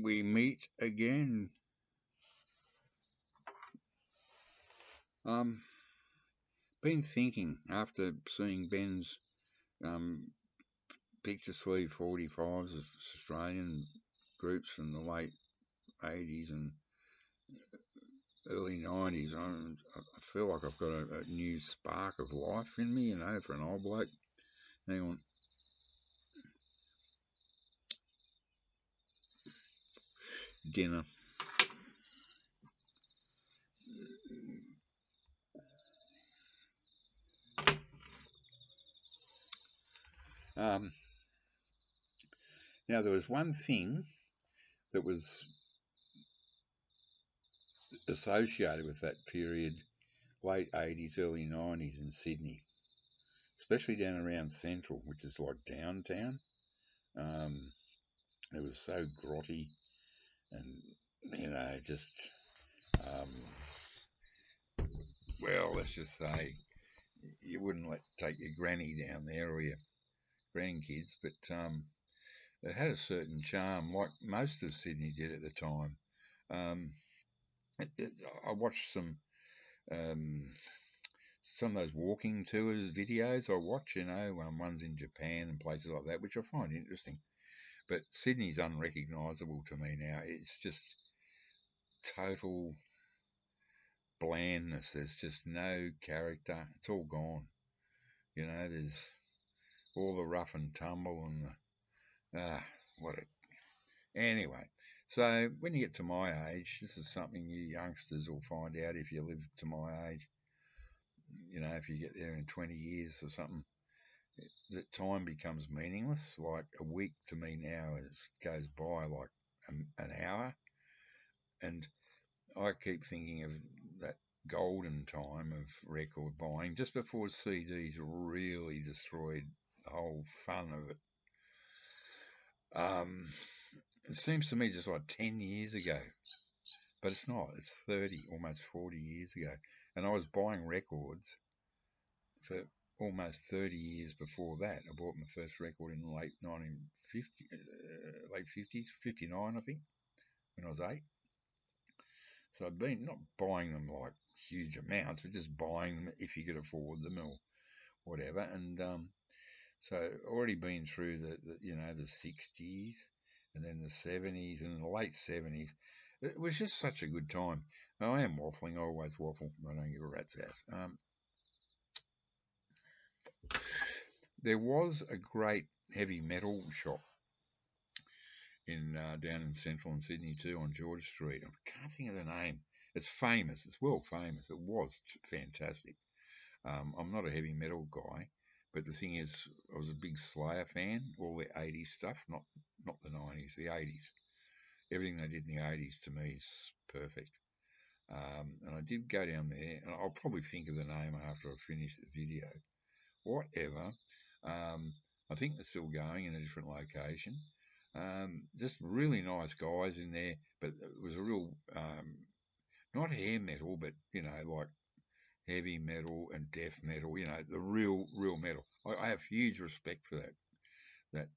we meet again. Um, been thinking after seeing Ben's um, picture sleeve 45s of Australian groups from the late 80s and early 90s. I feel like I've got a new spark of life in me, for an old bloke. Hang on, dinner. Um, Now, there was one thing that was associated with that period, late 80s, early 90s in Sydney, especially down around Central, which is like downtown. Um, it was so grotty and, just, um, well, let's just say you wouldn't take your granny down there or your grandkids, but it had a certain charm, like most of Sydney did at the time. Um, it, it, I watched um, some of those walking tours videos I watch, ones in Japan and places like that, which I find interesting. But Sydney's unrecognisable to me now. It's just total blandness. There's just no character. It's all gone. There's all the rough and tumble and what a anyway. So when you get to my age, this is something you youngsters will find out if you live to my age. If you get there in 20 years or something, that time becomes meaningless. Like a week to me now goes by like an hour, and I keep thinking of that golden time of record buying just before CDs really destroyed the whole fun of it. Um, it seems to me just like 10 years ago, but it's not. It's 30, almost 40 years ago. And I was buying records for almost 30 years before that. I bought my first record in the late 1950, late 50s, 59, I think, when I was 8. So I'd been not buying them like huge amounts, but just buying them if you could afford them or whatever. And so already been through the 60s and then the 70s and the late 70s. It was just such a good time. Now, I am waffling. I always waffle. I don't give a rat's ass. There was a great heavy metal shop in down in Central and Sydney too, on George Street. I can't think of the name. It's famous. It's world famous. It was fantastic. I'm not a heavy metal guy, but the thing is, I was a big Slayer fan. All the '80s stuff, not the '90s, the '80s. Everything they did in the '80s to me is perfect. And I did go down there, and I'll probably think of the name after I finish this video. Whatever. Um, I think they're still going in a different location. Just really nice guys in there, but it was a real, not hair metal, but like heavy metal and death metal. The real metal. I have huge respect for that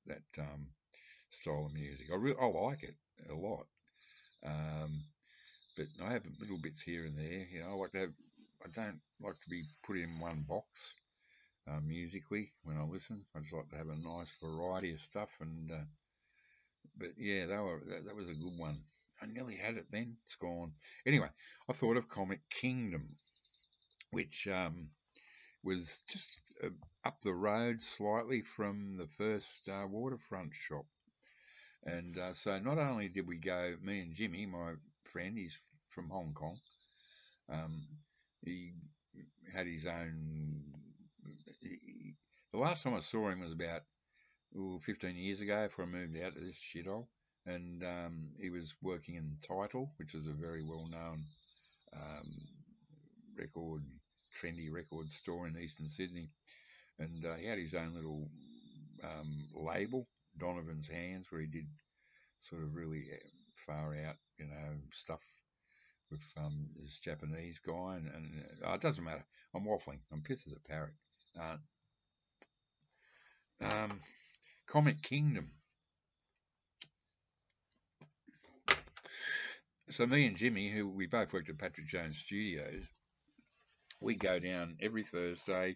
style of music. I like it a lot. Um, but I have little bits here and there. I like to have. I don't like to be put in one box musically when I listen. I just like to have a nice variety of stuff. But yeah, that was a good one. I nearly had it then. It's gone. Anyway, I thought of Comic Kingdom, which was just up the road slightly from the first waterfront shop. And so not only did we go, me and Jimmy, my friend, he's from Hong Kong. Um, he had his own. The last time I saw him was about 15 years ago before I moved out to this shithole. And he was working in Title, which is a very well known um, record, trendy record store in Eastern Sydney. And he had his own little label, Donovan's Hands, where he did sort of really far out, stuff with this Japanese guy. And it doesn't matter. I'm waffling. I'm pissed as a parrot. Uh, um, Comic Kingdom. So me and Jimmy, who we both worked at Patrick Jones Studios, we go down every Thursday.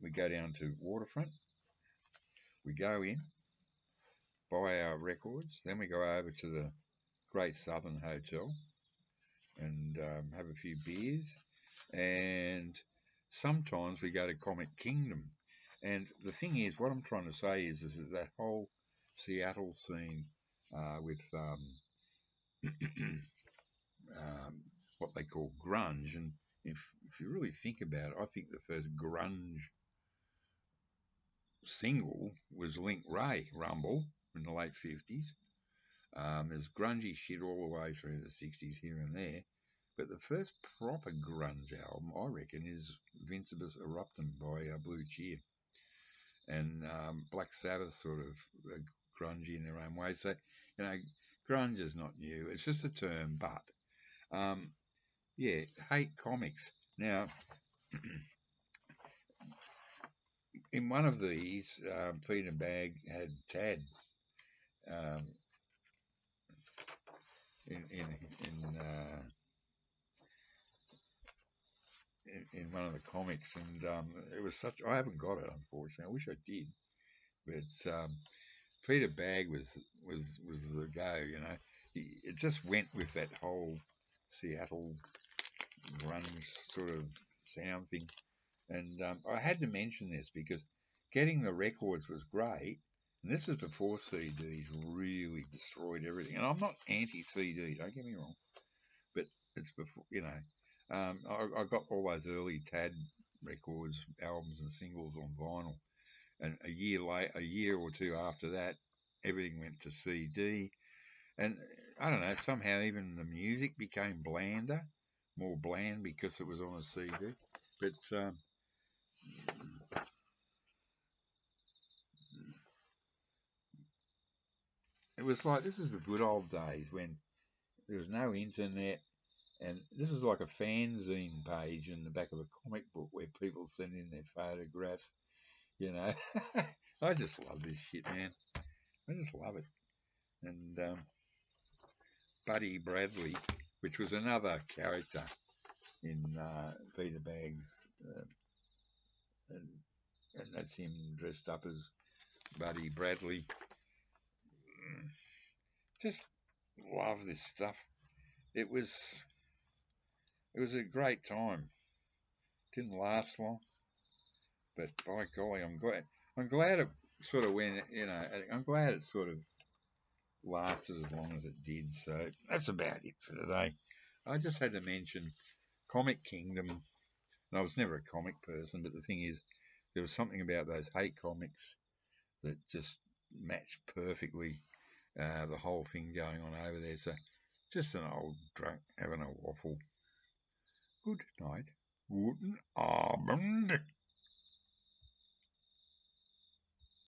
We go down to Waterfront. We go in, buy our records, then we go over to the Great Southern Hotel and have a few beers. And sometimes we go to Comic Kingdom. And the thing is, what I'm trying to say is that whole Seattle scene with um, what they call grunge. And if you really think about it, I think the first grunge single was Link Ray Rumble in the late 50s. There's grungy shit all the way through the 60s here and there. But the first proper grunge album, I reckon, is Vincebus Eruptum by Blue Cheer. And Black Sabbath sort of grungy in their own way. So, grunge is not new. It's just a term, but yeah, hate comics. Now, in one of these, Peter Bagg had Tad um, in one of the comics, and it was such. I haven't got it, unfortunately. I wish I did, but Peter Bagg was the go. It just went with that whole Seattle grunge sort of sound thing. And I had to mention this because getting the records was great. And this was before CDs really destroyed everything. And I'm not anti CD, don't get me wrong, but it's before, I got all those early Tad records, albums, and singles on vinyl. And a year or two after that, everything went to CD. And I don't know, somehow even the music became blander, more bland because it was on a CD. But it was like this is the good old days when there was no internet, and this was like a fanzine page in the back of a comic book where people send in their photographs. You know, I just love this shit, man. I just love it. And Buddy Bradley, which was another character in Peter Bagg's, and, and that's him dressed up as Buddy Bradley. Just love this stuff. It was it was a great time. Didn't last long, but by golly, I'm glad it sort of went. I'm glad it sort of lasted as long as it did. So that's about it for today. I just had to mention Comic Kingdom. And I was never a comic person, but the thing is, there was something about those hate comics that just matched perfectly the whole thing going on over there. So just an old drunk having a waffle. Good night. Guten Abend.